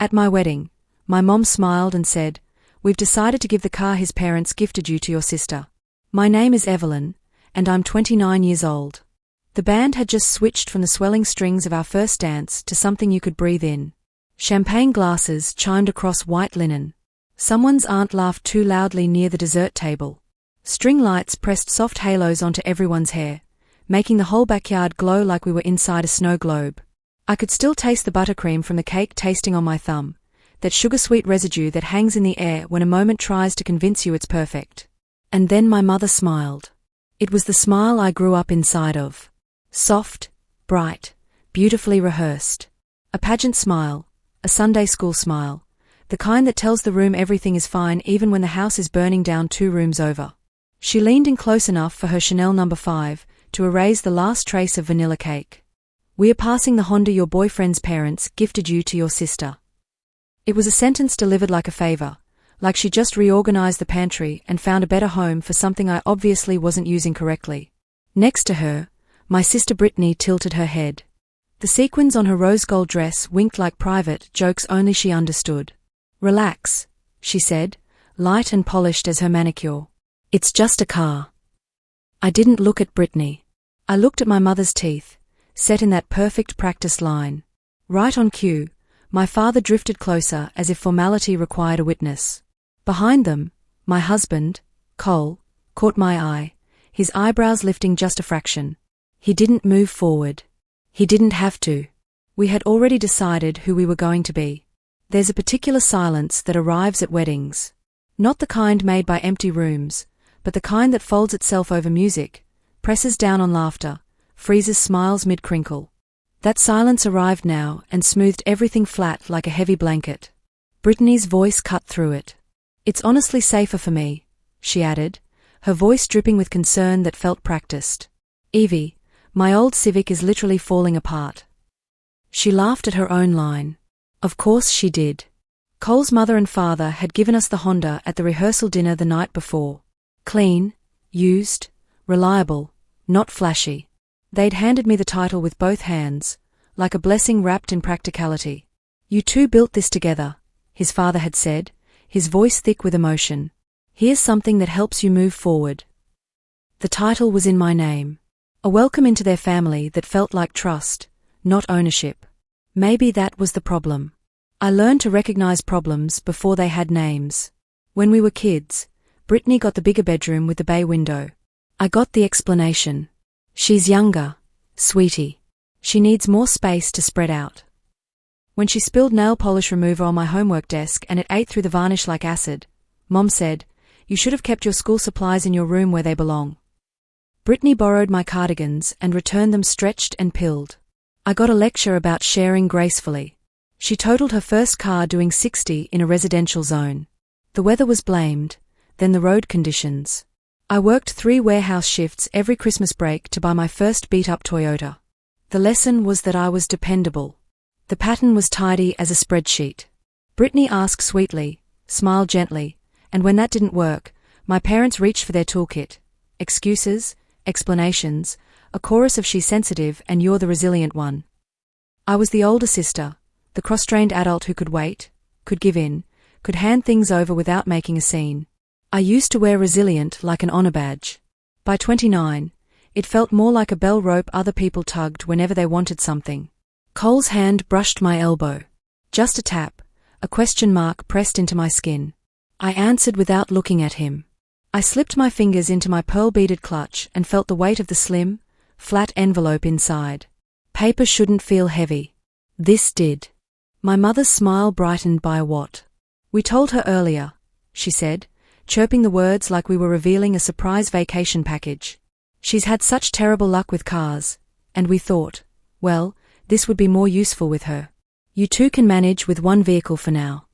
At my wedding, my mom smiled and said, "We've decided to give the car his parents gifted you to your sister. My name is Evelyn, and I'm 29 years old." The band had just switched from the swelling strings of our first dance to something you could breathe in. Champagne glasses chimed across white linen. Someone's aunt laughed too loudly near the dessert table. String lights pressed soft halos onto everyone's hair, making the whole backyard glow like we were inside a snow globe. I could still taste the buttercream from the cake tasting on my thumb, that sugar-sweet residue that hangs in the air when a moment tries to convince you it's perfect. And then my mother smiled. It was the smile I grew up inside of. Soft, bright, beautifully rehearsed. A pageant smile, a Sunday school smile, the kind that tells the room everything is fine even when the house is burning down 2 rooms over. She leaned in close enough for her Chanel No. 5 to erase the last trace of vanilla cake. "We are passing the Honda your boyfriend's parents gifted you to your sister." It was a sentence delivered like a favor, like she just reorganized the pantry and found a better home for something I obviously wasn't using correctly. Next to her, my sister Brittany tilted her head. The sequins on her rose gold dress winked like private jokes only she understood. "Relax," she said, light and polished as her manicure. "It's just a car." I didn't look at Brittany. I looked at my mother's teeth, set in that perfect practice line. Right on cue, my father drifted closer as if formality required a witness. Behind them, my husband, Cole, caught my eye, his eyebrows lifting just a fraction. He didn't move forward. He didn't have to. We had already decided who we were going to be. There's a particular silence that arrives at weddings. Not the kind made by empty rooms, but the kind that folds itself over music, presses down on laughter, freezes smiles mid-crinkle. That silence arrived now and smoothed everything flat like a heavy blanket. Brittany's voice cut through it. "It's honestly safer for me," she added, her voice dripping with concern that felt practiced. "Evie, my old Civic is literally falling apart." She laughed at her own line. Of course she did. Cole's mother and father had given us the Honda at the rehearsal dinner the night before. Clean, used, reliable, not flashy. They'd handed me the title with both hands, like a blessing wrapped in practicality. "You two built this together," his father had said, his voice thick with emotion. "Here's something that helps you move forward." The title was in my name. A welcome into their family that felt like trust, not ownership. Maybe that was the problem. I learned to recognize problems before they had names. When we were kids, Brittany got the bigger bedroom with the bay window. I got the explanation. "She's younger, sweetie. She needs more space to spread out." When she spilled nail polish remover on my homework desk and it ate through the varnish like acid, Mom said, "You should have kept your school supplies in your room where they belong." Brittany borrowed my cardigans and returned them stretched and pilled. I got a lecture about sharing gracefully. She totaled her first car doing 60 in a residential zone. The weather was blamed, then the road conditions. I worked 3 warehouse shifts every Christmas break to buy my first beat-up Toyota. The lesson was that I was dependable. The pattern was tidy as a spreadsheet. Brittany asked sweetly, smiled gently, and when that didn't work, my parents reached for their toolkit. Excuses, explanations, a chorus of "she's sensitive and you're the resilient one." I was the older sister, the cross-trained adult who could wait, could give in, could hand things over without making a scene. I used to wear resilient like an honor badge. By 29, it felt more like a bell rope other people tugged whenever they wanted something. Cole's hand brushed my elbow. Just a tap, a question mark pressed into my skin. I answered without looking at him. I slipped my fingers into my pearl-beaded clutch and felt the weight of the slim, flat envelope inside. Paper shouldn't feel heavy. This did. My mother's smile brightened by a watt. "We told her earlier," she said, chirping the words like we were revealing a surprise vacation package. "She's had such terrible luck with cars, and we thought, well, this would be more useful with her. You two can manage with one vehicle for now."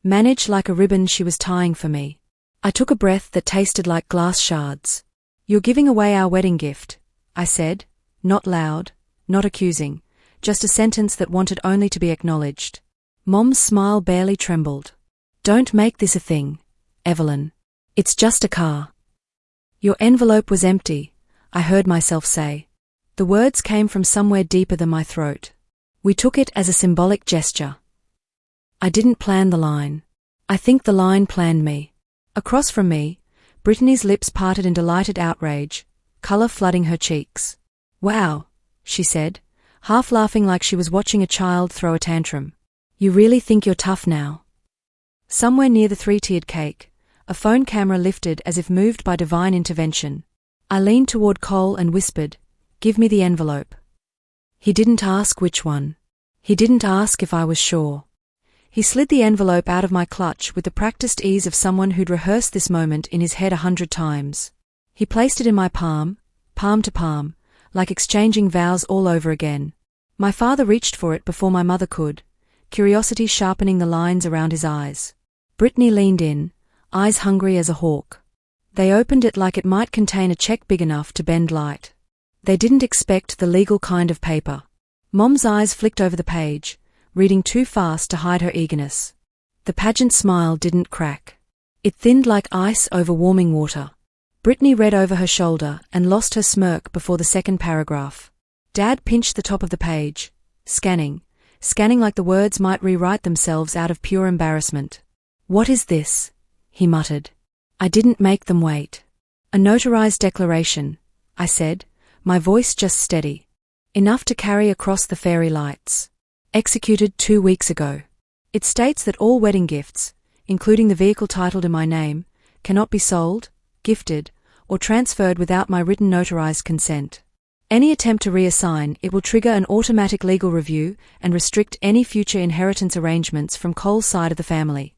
Manage like a ribbon she was tying for me. I took a breath that tasted like glass shards. "You're giving away our wedding gift," I said, not loud, not accusing, just a sentence that wanted only to be acknowledged. Mom's smile barely trembled. "Don't make this a thing, Evelyn. It's just a car." "Your envelope was empty," I heard myself say. The words came from somewhere deeper than my throat. "We took it as a symbolic gesture." I didn't plan the line. I think the line planned me. Across from me, Brittany's lips parted in delighted outrage, color flooding her cheeks. Wow, she said, half laughing like she was watching a child throw a tantrum. You really think you're tough now? Somewhere near the three-tiered cake, a phone camera lifted as if moved by divine intervention. I leaned toward Cole and whispered, "Give me the envelope." He didn't ask which one. He didn't ask if I was sure. He slid the envelope out of my clutch with the practiced ease of someone who'd rehearsed this moment in his head 100 times. He placed it in my palm, palm to palm, like exchanging vows all over again. My father reached for it before my mother could, curiosity sharpening the lines around his eyes. Brittany leaned in, eyes hungry as a hawk. They opened it like it might contain a check big enough to bend light. They didn't expect the legal kind of paper. Mom's eyes flicked over the page, reading too fast to hide her eagerness. The pageant smile didn't crack. It thinned like ice over warming water. Brittany read over her shoulder and lost her smirk before the second paragraph. Dad pinched the top of the page, scanning like the words might rewrite themselves out of pure embarrassment. "What is this?" he muttered. "I didn't make them wait." "A notarized declaration," I said, my voice just steady. "Enough to carry across the fairy lights. Executed 2 weeks ago. It states that all wedding gifts, including the vehicle titled in my name, cannot be sold, gifted, or transferred without my written notarized consent. Any attempt to reassign it will trigger an automatic legal review and restrict any future inheritance arrangements from Cole's side of the family."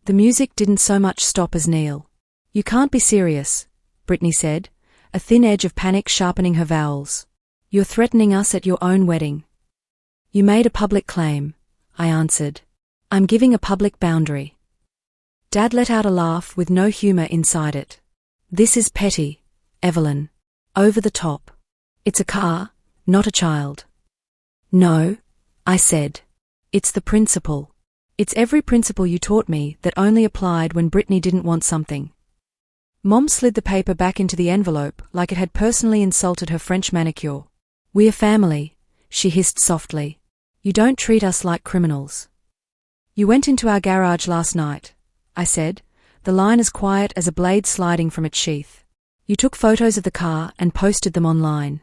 The music didn't so much stop as kneel. "You can't be serious," Brittany said, a thin edge of panic sharpening her vowels. "You're threatening us at your own wedding." "You made a public claim," I answered. "I'm giving a public boundary." Dad let out a laugh with no humor inside it. "This is petty, Evelyn. Over the top. It's a car, not a child." "No," I said. "It's the principle. It's every principle you taught me that only applied when Brittany didn't want something." Mom slid the paper back into the envelope like it had personally insulted her French manicure. "We're family," she hissed softly. "You don't treat us like criminals." "You went into our garage last night," I said, the line as quiet as a blade sliding from its sheath. "You took photos of the car and posted them online."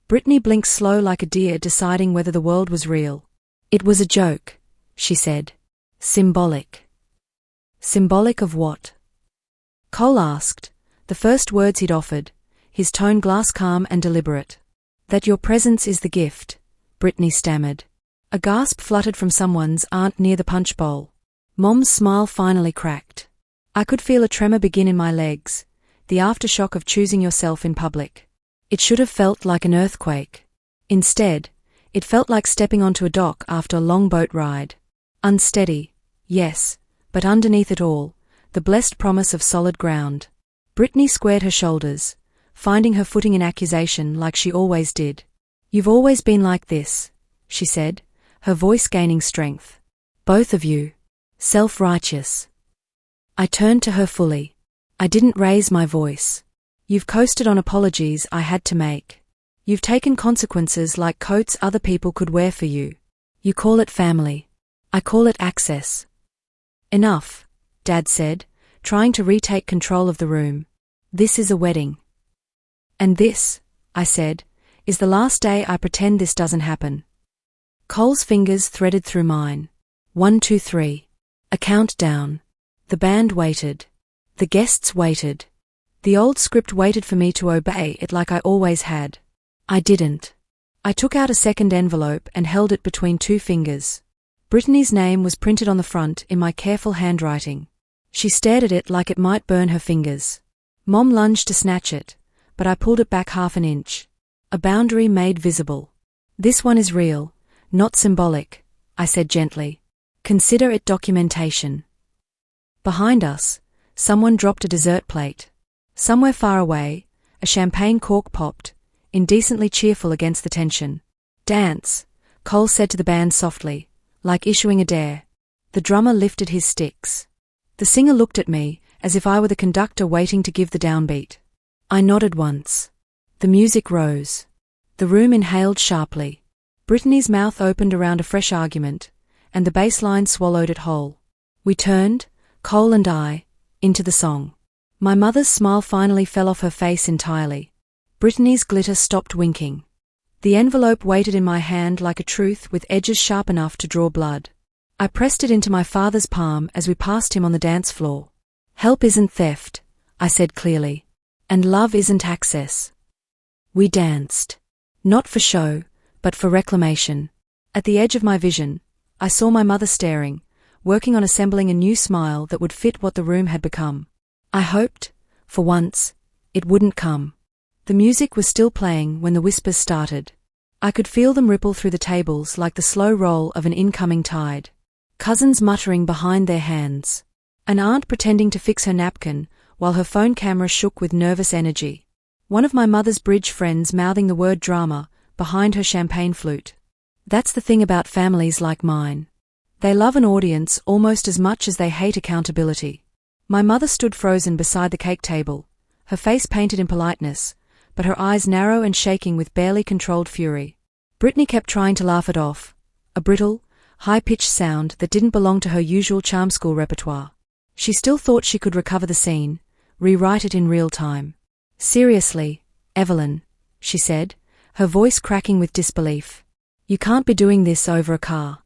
Brittany blinked slow like a deer deciding whether the world was real. "It was a joke," she said. "Symbolic." "Symbolic of what?" Cole asked, the first words he'd offered, his tone glass calm and deliberate. "That your presence is the gift," Brittany stammered. A gasp fluttered from someone's aunt near the punch bowl. Mom's smile finally cracked. I could feel a tremor begin in my legs, the aftershock of choosing yourself in public. It should have felt like an earthquake. Instead, it felt like stepping onto a dock after a long boat ride. Unsteady, yes, but underneath it all, the blessed promise of solid ground. Brittany squared her shoulders, finding her footing in accusation like she always did. "You've always been like this," she said, her voice gaining strength. "Both of you. Self-righteous." I turned to her fully. I didn't raise my voice. "You've coasted on apologies I had to make. You've taken consequences like coats other people could wear for you. You call it family. I call it access." "Enough," Dad said, trying to retake control of the room. "This is a wedding." "And this," I said, "is the last day I pretend this doesn't happen." Cole's fingers threaded through mine. 1, 2, 3. A countdown. The band waited. The guests waited. The old script waited for me to obey it like I always had. I didn't. I took out a second envelope and held it between 2 fingers. Brittany's name was printed on the front in my careful handwriting. She stared at it like it might burn her fingers. Mom lunged to snatch it, but I pulled it back half an inch. A boundary made visible. "This one is real, not symbolic," I said gently. "Consider it documentation." Behind us, someone dropped a dessert plate. Somewhere far away, a champagne cork popped, indecently cheerful against the tension. "Dance," Cole said to the band softly, like issuing a dare. The drummer lifted his sticks. The singer looked at me, as if I were the conductor waiting to give the downbeat. I nodded once. The music rose. The room inhaled sharply. Brittany's mouth opened around a fresh argument, and the bass line swallowed it whole. We turned, Cole and I, into the song. My mother's smile finally fell off her face entirely. Brittany's glitter stopped winking. The envelope waited in my hand like a truth with edges sharp enough to draw blood. I pressed it into my father's palm as we passed him on the dance floor. Help isn't theft, I said clearly. And love isn't access. We danced. Not for show, but for reclamation. At the edge of my vision, I saw my mother staring, working on assembling a new smile that would fit what the room had become. I hoped, for once, it wouldn't come. The music was still playing when the whispers started. I could feel them ripple through the tables like the slow roll of an incoming tide. Cousins muttering behind their hands. An aunt pretending to fix her napkin while her phone camera shook with nervous energy. One of my mother's bridge friends mouthing the word drama behind her champagne flute. That's the thing about families like mine. They love an audience almost as much as they hate accountability. My mother stood frozen beside the cake table, her face painted in politeness, but her eyes narrow and shaking with barely controlled fury. Brittany kept trying to laugh it off, a brittle, high-pitched sound that didn't belong to her usual charm school repertoire. She still thought she could recover the scene, rewrite it in real time. Seriously, Evelyn, she said, her voice cracking with disbelief. You can't be doing this over a car.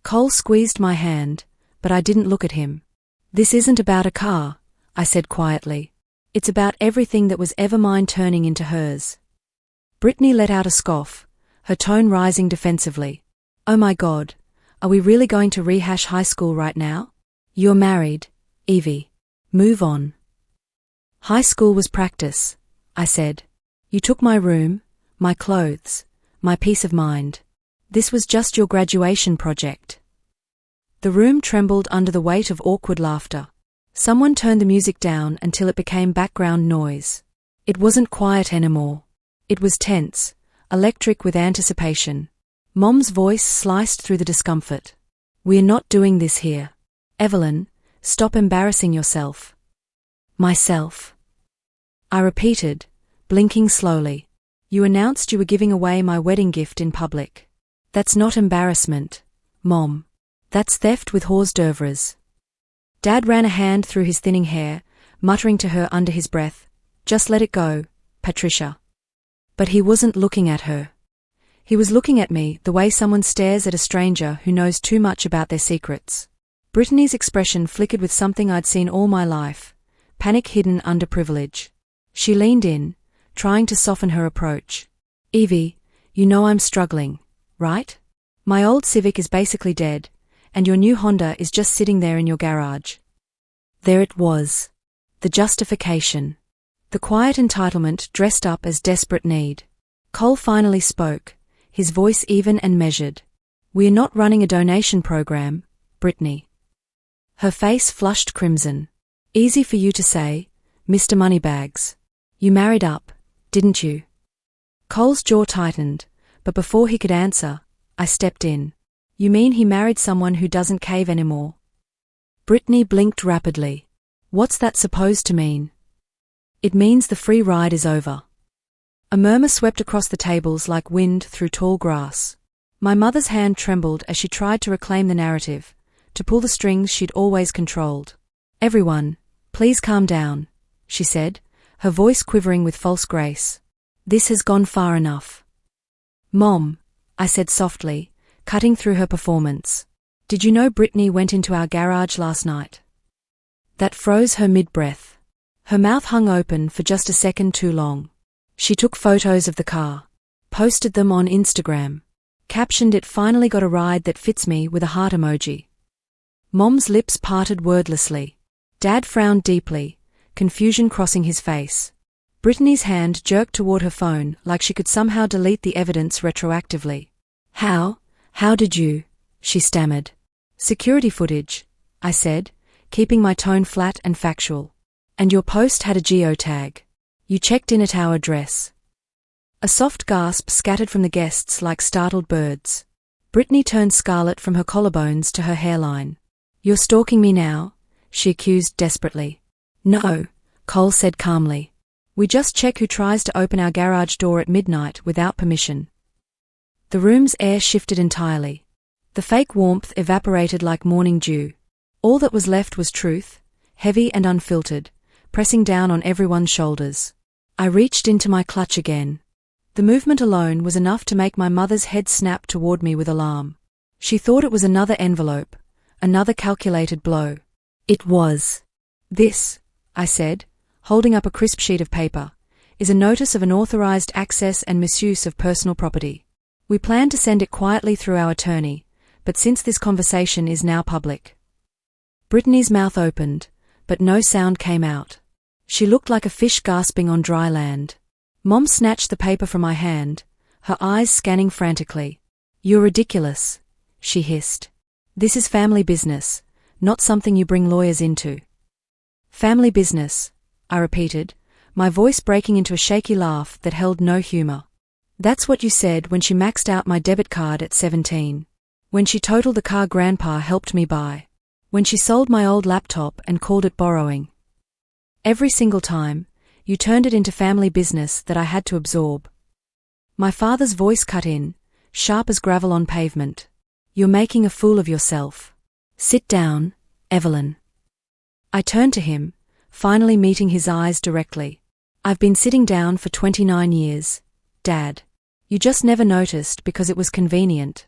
Cole squeezed my hand, but I didn't look at him. This isn't about a car, I said quietly. It's about everything that was ever mine turning into hers. Brittany let out a scoff, her tone rising defensively. Oh my God, are we really going to rehash high school right now? You're married, Evie. Move on. High school was practice, I said. You took my room, my clothes, my peace of mind. This was just your graduation project. The room trembled under the weight of awkward laughter. Someone turned the music down until it became background noise. It wasn't quiet anymore. It was tense, electric with anticipation. Mom's voice sliced through the discomfort. We're not doing this here. Evelyn, stop embarrassing yourself. Myself. I repeated, blinking slowly. You announced you were giving away my wedding gift in public. That's not embarrassment, Mom. That's theft with hors d'oeuvres. Dad ran a hand through his thinning hair, muttering to her under his breath, just let it go, Patricia. But he wasn't looking at her. He was looking at me the way someone stares at a stranger who knows too much about their secrets. Brittany's expression flickered with something I'd seen all my life, panic hidden under privilege. She leaned in, trying to soften her approach. Evie, you know I'm struggling, right? My old Civic is basically dead, and your new Honda is just sitting there in your garage. There it was. The justification. The quiet entitlement dressed up as desperate need. Cole finally spoke, his voice even and measured. We're not running a donation program, Brittany. Her face flushed crimson. Easy for you to say, Mr. Moneybags. You married up, didn't you? Cole's jaw tightened, but before he could answer, I stepped in. You mean he married someone who doesn't cave anymore? Brittany blinked rapidly. What's that supposed to mean? It means the free ride is over. A murmur swept across the tables like wind through tall grass. My mother's hand trembled as she tried to reclaim the narrative, to pull the strings she'd always controlled. Everyone, please calm down, she said, her voice quivering with false grace. This has gone far enough. Mom, I said softly, cutting through her performance. Did you know Brittany went into our garage last night? That froze her mid-breath. Her mouth hung open for just a second too long. She took photos of the car, posted them on Instagram, captioned it finally got a ride that fits me with a heart emoji. Mom's lips parted wordlessly. Dad frowned deeply, confusion crossing his face. Brittany's hand jerked toward her phone like she could somehow delete the evidence retroactively. How did you? She stammered. Security footage, I said, keeping my tone flat and factual. And your post had a geotag. You checked in at our address. A soft gasp scattered from the guests like startled birds. Brittany turned scarlet from her collarbones to her hairline. You're stalking me now? She accused desperately. No, Cole said calmly. We just check who tries to open our garage door at midnight without permission. The room's air shifted entirely. The fake warmth evaporated like morning dew. All that was left was truth, heavy and unfiltered, pressing down on everyone's shoulders. I reached into my clutch again. The movement alone was enough to make my mother's head snap toward me with alarm. She thought it was another envelope, another calculated blow. It was. This, I said, holding up a crisp sheet of paper, is a notice of unauthorized access and misuse of personal property. We plan to send it quietly through our attorney, but since this conversation is now public. Brittany's mouth opened, but no sound came out. She looked like a fish gasping on dry land. Mom snatched the paper from my hand, her eyes scanning frantically. "You're ridiculous," she hissed. "This is family business, not something you bring lawyers into." "Family business," I repeated, my voice breaking into a shaky laugh that held no humor. "That's what you said when she maxed out my debit card at 17. When she totaled the car Grandpa helped me buy. When she sold my old laptop and called it borrowing. Every single time, you turned it into family business that I had to absorb." My father's voice cut in, sharp as gravel on pavement. "You're making a fool of yourself. Sit down, Evelyn." I turned to him, finally meeting his eyes directly. "I've been sitting down for 29 years, Dad. You just never noticed because it was convenient."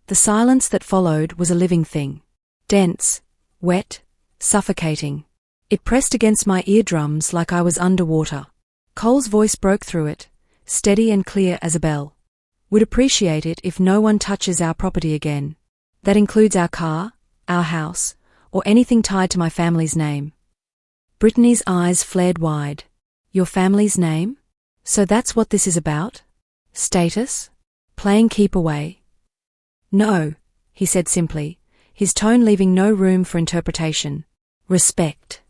The silence that followed was a living thing. Dense, wet, suffocating. It pressed against my eardrums like I was underwater. Cole's voice broke through it, steady and clear as a bell. "Would appreciate it if no one touches our property again. That includes our car, our house, or anything tied to my family's name." Brittany's eyes flared wide. "Your family's name? So that's what this is about? Status? Playing keep away?" "No," he said simply, his tone leaving no room for interpretation. "Respect."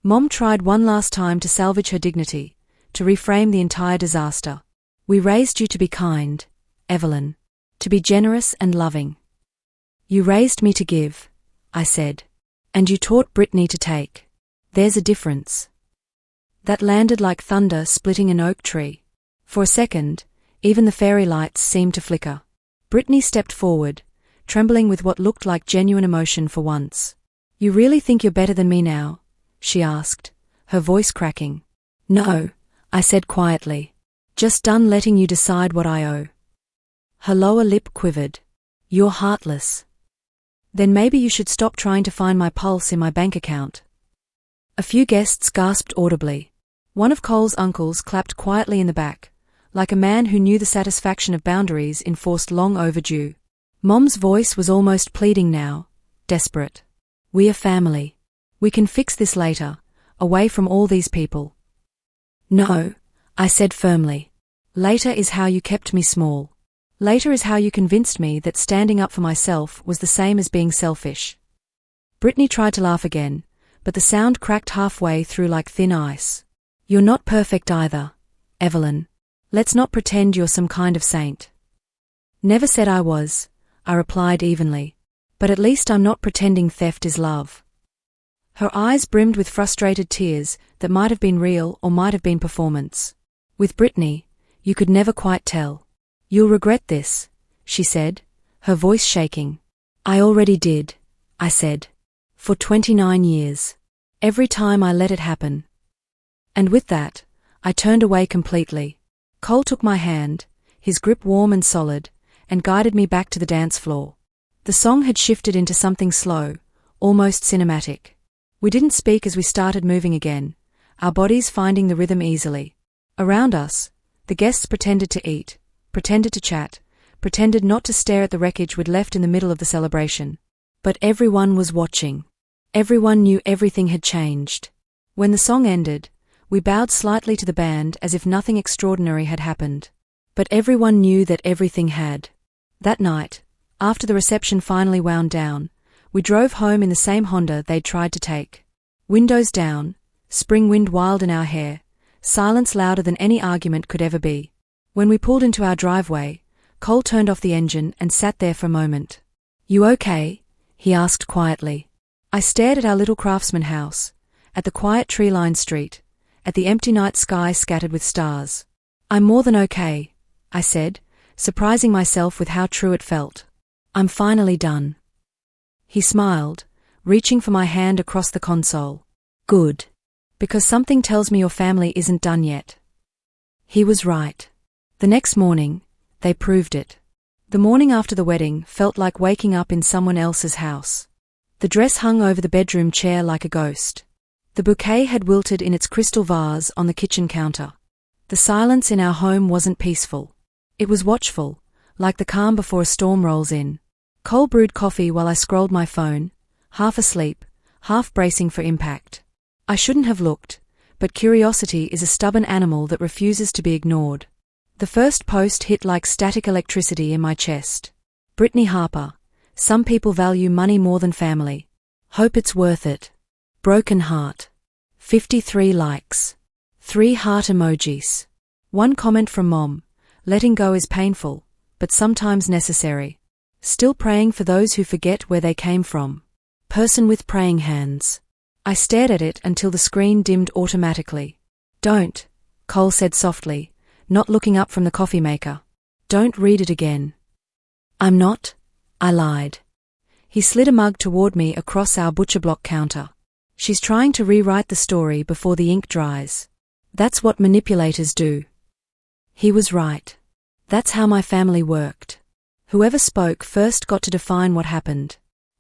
Mom tried one last time to salvage her dignity, to reframe the entire disaster. "We raised you to be kind, Evelyn. To be generous and loving. You raised me to give," I said. "And you taught Brittany to take. There's a difference." That landed like thunder splitting an oak tree. For a second, even the fairy lights seemed to flicker. Brittany stepped forward, trembling with what looked like genuine emotion for once. "You really think you're better than me now?" she asked, her voice cracking. "No," I said quietly. "Just done letting you decide what I owe." Her lower lip quivered. "You're heartless." "Then maybe you should stop trying to find my pulse in my bank account." A few guests gasped audibly. One of Cole's uncles clapped quietly in the back, like a man who knew the satisfaction of boundaries enforced long overdue. Mom's voice was almost pleading now, desperate. "We are family. We can fix this later, away from all these people." "No," I said firmly. "Later is how you kept me small. Later is how you convinced me that standing up for myself was the same as being selfish." Brittany tried to laugh again, but the sound cracked halfway through like thin ice. "You're not perfect either, Evelyn. Let's not pretend you're some kind of saint." "Never said I was," I replied evenly. "But at least I'm not pretending theft is love." Her eyes brimmed with frustrated tears that might have been real or might have been performance. With Brittany, you could never quite tell. "You'll regret this," she said, her voice shaking. "I already did," I said. "For 29 years. Every time I let it happen." And with that, I turned away completely. Cole took my hand, his grip warm and solid, and guided me back to the dance floor. The song had shifted into something slow, almost cinematic. We didn't speak as we started moving again, our bodies finding the rhythm easily. Around us, the guests pretended to eat, pretended to chat, pretended not to stare at the wreckage we'd left in the middle of the celebration. But everyone was watching. Everyone knew everything had changed. When the song ended, we bowed slightly to the band as if nothing extraordinary had happened. But everyone knew that everything had. That night, after the reception finally wound down, we drove home in the same Honda they'd tried to take. Windows down, spring wind wild in our hair, silence louder than any argument could ever be. When we pulled into our driveway, Cole turned off the engine and sat there for a moment. "You okay?" he asked quietly. I stared at our little craftsman house, at the quiet tree-lined street, at the empty night sky scattered with stars. "I'm more than okay," I said, surprising myself with how true it felt. I'm finally done. He smiled, reaching for my hand across the console. Good. Because something tells me your family isn't done yet. He was right. The next morning, they proved it. The morning after the wedding felt like waking up in someone else's house. The dress hung over the bedroom chair like a ghost. The bouquet had wilted in its crystal vase on the kitchen counter. The silence in our home wasn't peaceful. It was watchful, like the calm before a storm rolls in. Cole brewed coffee while I scrolled my phone, half asleep, half bracing for impact. I shouldn't have looked, but curiosity is a stubborn animal that refuses to be ignored. The first post hit like static electricity in my chest. Brittany Harper. Some people value money more than family. Hope it's worth it. Broken heart. 53 likes. 3 heart emojis. 1 comment from Mom. Letting go is painful, but sometimes necessary. Still praying for those who forget where they came from. Person with praying hands. I stared at it until the screen dimmed automatically. Don't, Cole said softly, not looking up from the coffee maker. Don't read it again. I'm not, I lied. He slid a mug toward me across our butcher block counter. She's trying to rewrite the story before the ink dries. That's what manipulators do. He was right. That's how my family worked. Whoever spoke first got to define what happened.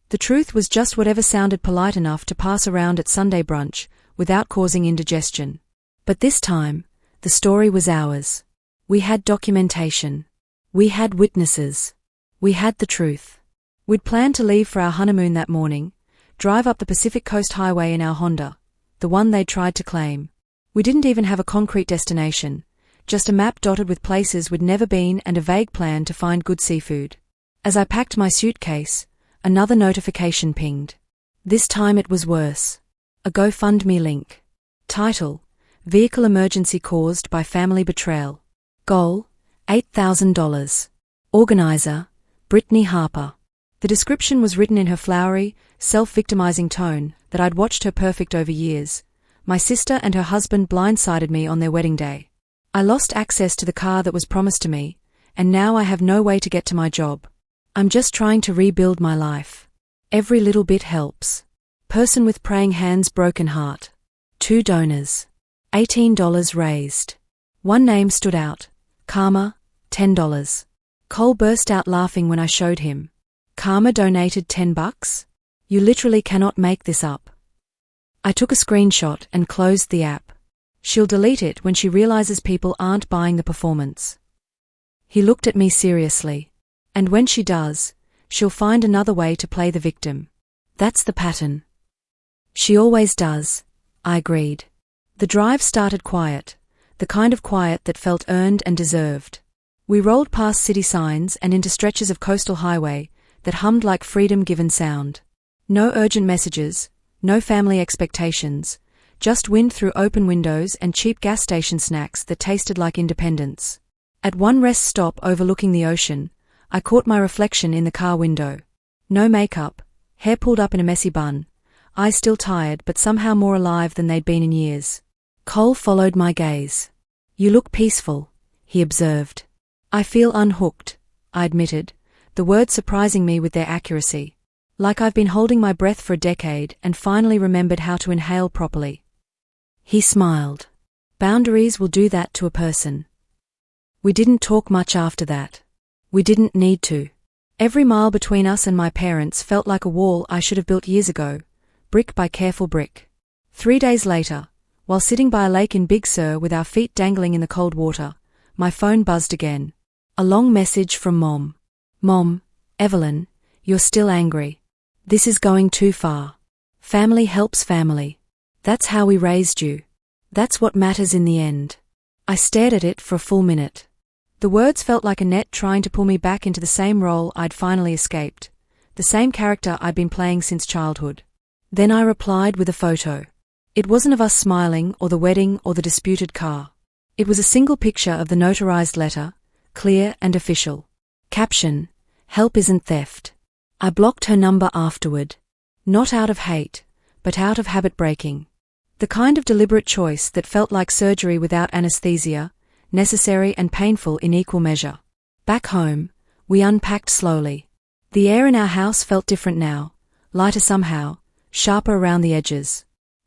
The truth was just whatever sounded polite enough to pass around at Sunday brunch without causing indigestion. But this time, the story was ours. We had documentation. We had witnesses. We had the truth. We'd planned to leave for our honeymoon that morning, drive up the Pacific Coast Highway in our Honda, the one they'd tried to claim. We didn't even have a concrete destination, just a map dotted with places we'd never been and a vague plan to find good seafood. As I packed my suitcase, another notification pinged. This time it was worse. A GoFundMe link. Title: Vehicle emergency caused by family betrayal. Goal: $8,000. Organizer: Brittany Harper. The description was written in her flowery, self-victimizing tone that I'd watched her perfect over years. My sister and her husband blindsided me on their wedding day. I lost access to the car that was promised to me, and now I have no way to get to my job. I'm just trying to rebuild my life. Every little bit helps. Person with praying hands, broken heart. 2 donors. $18 raised. One name stood out. Karma, $10. Cole burst out laughing when I showed him. Karma donated $10? You literally cannot make this up. I took a screenshot and closed the app. She'll delete it when she realizes people aren't buying the performance. He looked at me seriously. And when she does, she'll find another way to play the victim. That's the pattern. She always does, I agreed. The drive started quiet, the kind of quiet that felt earned and deserved. We rolled past city signs and into stretches of coastal highway that hummed like freedom-given sound. No urgent messages, no family expectations, just wind through open windows and cheap gas station snacks that tasted like independence. At one rest stop overlooking the ocean, I caught my reflection in the car window. No makeup, hair pulled up in a messy bun, eyes still tired but somehow more alive than they'd been in years. Cole followed my gaze. You look peaceful, he observed. I feel unhooked, I admitted, the words surprising me with their accuracy. Like I've been holding my breath for a decade and finally remembered how to inhale properly. He smiled. Boundaries will do that to a person. We didn't talk much after that. We didn't need to. Every mile between us and my parents felt like a wall I should have built years ago, brick by careful brick. 3 days later, while sitting by a lake in Big Sur with our feet dangling in the cold water, my phone buzzed again. A long message from Mom. Mom, Evelyn, you're still angry. This is going too far. Family helps family. That's how we raised you. That's what matters in the end. I stared at it for a full minute. The words felt like a net trying to pull me back into the same role I'd finally escaped, the same character I'd been playing since childhood. Then I replied with a photo. It wasn't of us smiling or the wedding or the disputed car. It was a single picture of the notarized letter, clear and official. Caption: Help isn't theft. I blocked her number afterward. Not out of hate, but out of habit breaking. The kind of deliberate choice that felt like surgery without anesthesia, necessary and painful in equal measure. Back home, we unpacked slowly. The air in our house felt different now, lighter somehow, sharper around the edges.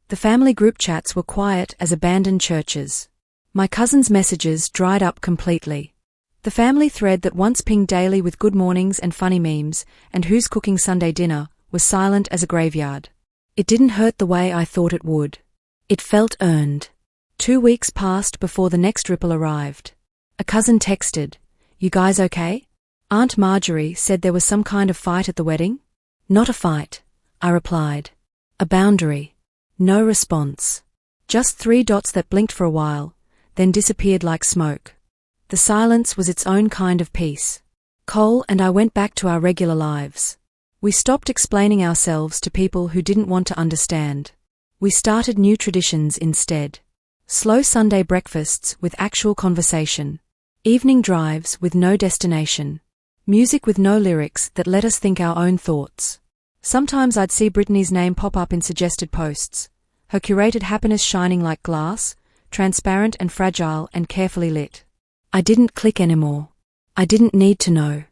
The family group chats were quiet as abandoned churches. My cousin's messages dried up completely. The family thread that once pinged daily with good mornings and funny memes, and who's cooking Sunday dinner, was silent as a graveyard. It didn't hurt the way I thought it would. It felt earned. 2 weeks passed before the next ripple arrived. A cousin texted, "You guys okay?" Aunt Marjorie said there was some kind of fight at the wedding. "Not a fight," I replied. "A boundary." No response. Just 3 dots that blinked for a while, then disappeared like smoke. The silence was its own kind of peace. Cole and I went back to our regular lives. We stopped explaining ourselves to people who didn't want to understand. We started new traditions instead. Slow Sunday breakfasts with actual conversation. Evening drives with no destination. Music with no lyrics that let us think our own thoughts. Sometimes I'd see Brittany's name pop up in suggested posts, her curated happiness shining like glass, transparent and fragile and carefully lit. I didn't click anymore. I didn't need to know.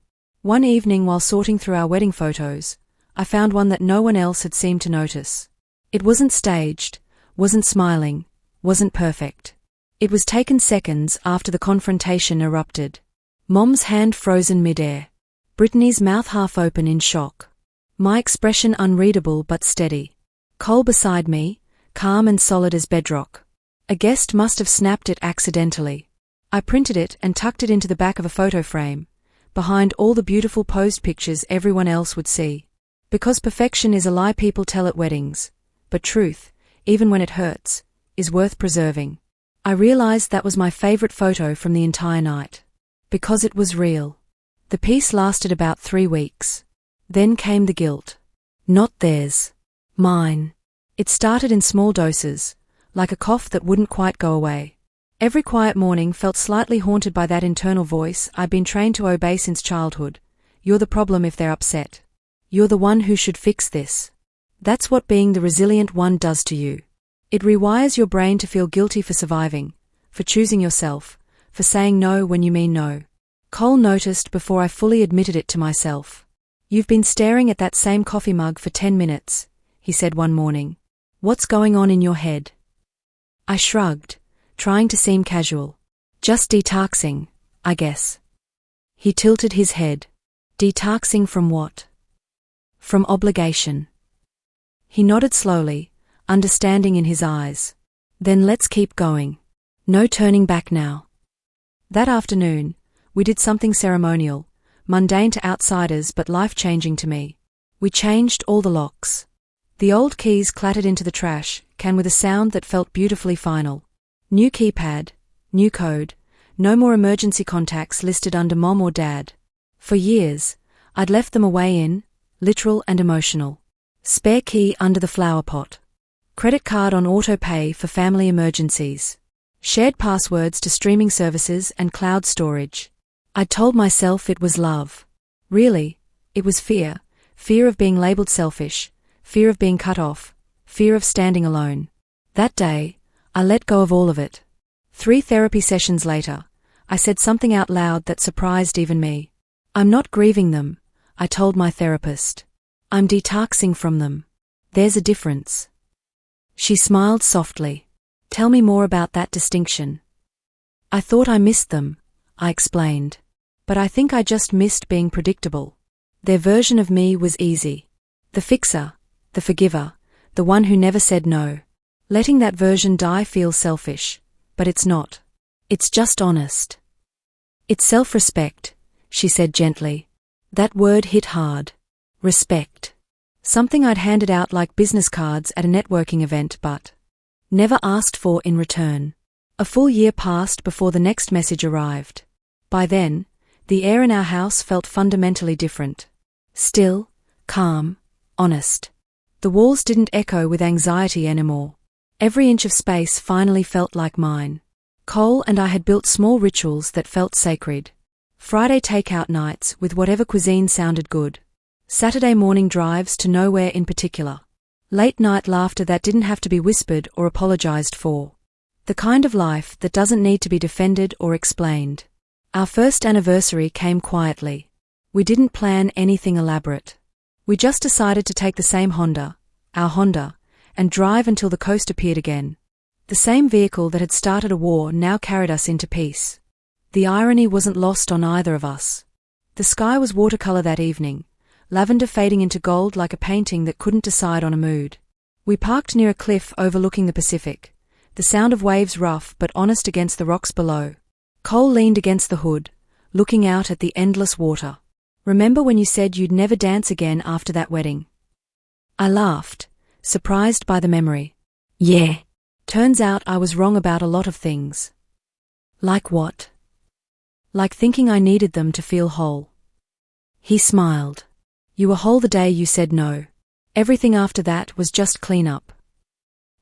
One evening while sorting through our wedding photos, I found one that no one else had seemed to notice. It wasn't staged, wasn't smiling, wasn't perfect. It was taken seconds after the confrontation erupted. Mom's hand frozen midair. Brittany's mouth half open in shock. My expression unreadable but steady. Cole beside me, calm and solid as bedrock. A guest must have snapped it accidentally. I printed it and tucked it into the back of a photo frame, behind all the beautiful posed pictures everyone else would see. Because perfection is a lie people tell at weddings, but truth, even when it hurts, is worth preserving. I realized that was my favorite photo from the entire night. Because it was real. The peace lasted about 3 weeks. Then came the guilt. Not theirs. Mine. It started in small doses, like a cough that wouldn't quite go away. Every quiet morning felt slightly haunted by that internal voice I'd been trained to obey since childhood. You're the problem if they're upset. You're the one who should fix this. That's what being the resilient one does to you. It rewires your brain to feel guilty for surviving, for choosing yourself, for saying no when you mean no. Cole noticed before I fully admitted it to myself. "You've been staring at that same coffee mug for 10 minutes, he said one morning. "What's going on in your head?" I shrugged, trying to seem casual. "Just detoxing, I guess." He tilted his head. "Detoxing from what?" "From obligation." He nodded slowly, understanding in his eyes. "Then let's keep going. No turning back now." That afternoon, we did something ceremonial, mundane to outsiders but life-changing to me. We changed all the locks. The old keys clattered into the trash can with a sound that felt beautifully final. New keypad, new code, no more emergency contacts listed under Mom or Dad. For years, I'd left them away in, literal and emotional. Spare key under the flower pot. Credit card on auto-pay for family emergencies. Shared passwords to streaming services and cloud storage. I'd told myself it was love. Really, it was fear. Fear of being labeled selfish, fear of being cut off, fear of standing alone. That day, I let go of all of it. 3 therapy sessions later, I said something out loud that surprised even me. "I'm not grieving them," I told my therapist. "I'm detoxing from them. There's a difference." She smiled softly. "Tell me more about that distinction." "I thought I missed them," I explained. "But I think I just missed being predictable. Their version of me was easy. The fixer, the forgiver, the one who never said no. Letting that version die feels selfish, but it's not. It's just honest. It's self-respect," she said gently. That word hit hard. Respect. Something I'd handed out like business cards at a networking event but never asked for in return. A full year passed before the next message arrived. By then, the air in our house felt fundamentally different. Still, calm, honest. The walls didn't echo with anxiety anymore. Every inch of space finally felt like mine. Cole and I had built small rituals that felt sacred. Friday takeout nights with whatever cuisine sounded good. Saturday morning drives to nowhere in particular. Late night laughter that didn't have to be whispered or apologized for. The kind of life that doesn't need to be defended or explained. Our first anniversary came quietly. We didn't plan anything elaborate. We just decided to take the same Honda, our Honda, and drive until the coast appeared again. The same vehicle that had started a war now carried us into peace. The irony wasn't lost on either of us. The sky was watercolor that evening, lavender fading into gold like a painting that couldn't decide on a mood. We parked near a cliff overlooking the Pacific, the sound of waves rough but honest against the rocks below. Cole leaned against the hood, looking out at the endless water. "Remember when you said you'd never dance again after that wedding?" I laughed, surprised by the memory. "Yeah. Turns out I was wrong about a lot of things." "Like what?" "Like thinking I needed them to feel whole." He smiled. "You were whole the day you said no. Everything after that was just clean-up."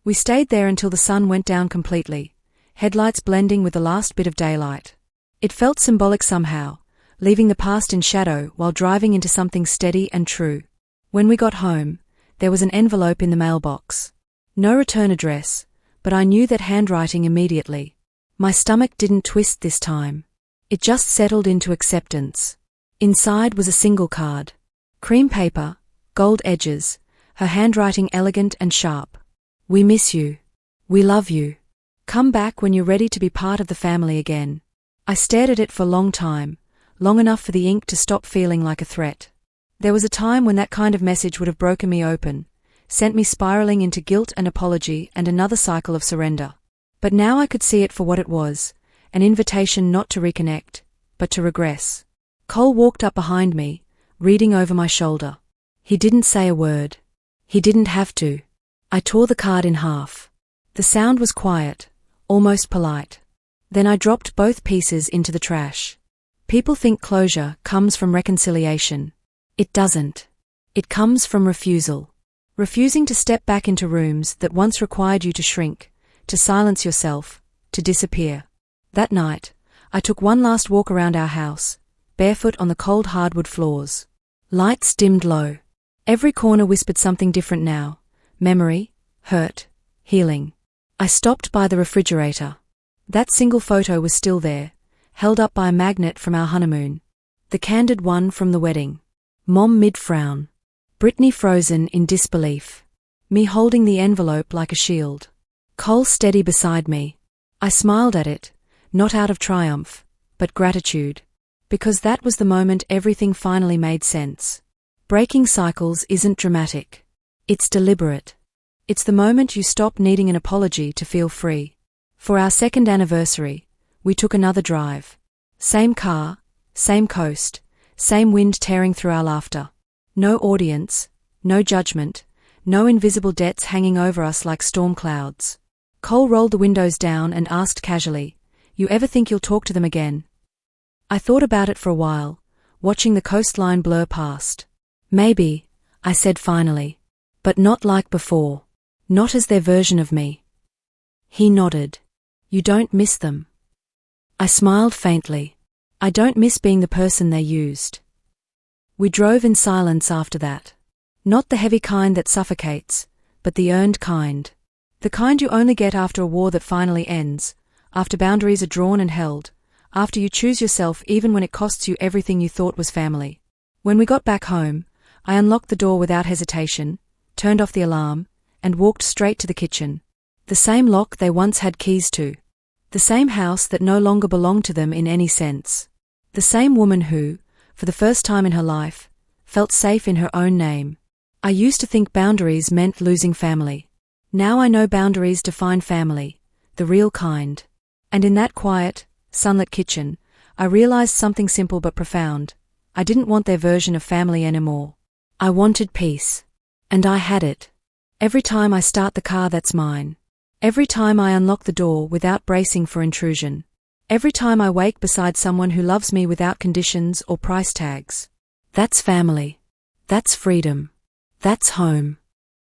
We stayed there until the sun went down completely, headlights blending with the last bit of daylight. It felt symbolic somehow, leaving the past in shadow while driving into something steady and true. When we got home, there was an envelope in the mailbox. No return address, but I knew that handwriting immediately. My stomach didn't twist this time. It just settled into acceptance. Inside was a single card. Cream paper, gold edges, her handwriting elegant and sharp. "We miss you. We love you. Come back when you're ready to be part of the family again." I stared at it for a long time, long enough for the ink to stop feeling like a threat. There was a time when that kind of message would have broken me open, sent me spiraling into guilt and apology and another cycle of surrender. But now I could see it for what it was, an invitation not to reconnect, but to regress. Cole walked up behind me, reading over my shoulder. He didn't say a word. He didn't have to. I tore the card in half. The sound was quiet, almost polite. Then I dropped both pieces into the trash. People think closure comes from reconciliation. It doesn't. It comes from refusal. Refusing to step back into rooms that once required you to shrink, to silence yourself, to disappear. That night, I took one last walk around our house, barefoot on the cold hardwood floors. Lights dimmed low. Every corner whispered something different now. Memory, hurt, healing. I stopped by the refrigerator. That single photo was still there, held up by a magnet from our honeymoon. The candid one from the wedding. Mom mid-frown. Brittany frozen in disbelief. Me holding the envelope like a shield. Cole steady beside me. I smiled at it, not out of triumph, but gratitude. Because that was the moment everything finally made sense. Breaking cycles isn't dramatic. It's deliberate. It's the moment you stop needing an apology to feel free. For our second anniversary, we took another drive. Same car, same coast, same wind tearing through our laughter. No audience, no judgment, no invisible debts hanging over us like storm clouds. Cole rolled the windows down and asked casually, "You ever think you'll talk to them again?" I thought about it for a while, watching the coastline blur past. "Maybe," I said finally. "But not like before. Not as their version of me." He nodded. "You don't miss them?" I smiled faintly. "I don't miss being the person they used." We drove in silence after that. Not the heavy kind that suffocates, but the earned kind. The kind you only get after a war that finally ends, after boundaries are drawn and held, after you choose yourself even when it costs you everything you thought was family. When we got back home, I unlocked the door without hesitation, turned off the alarm, and walked straight to the kitchen. The same lock they once had keys to. The same house that no longer belonged to them in any sense. The same woman who, for the first time in her life, felt safe in her own name. I used to think boundaries meant losing family. Now I know boundaries define family, the real kind. And in that quiet, sunlit kitchen, I realized something simple but profound. I didn't want their version of family anymore. I wanted peace. And I had it. Every time I start the car that's mine. Every time I unlock the door without bracing for intrusion. Every time I wake beside someone who loves me without conditions or price tags. That's family. That's freedom. That's home.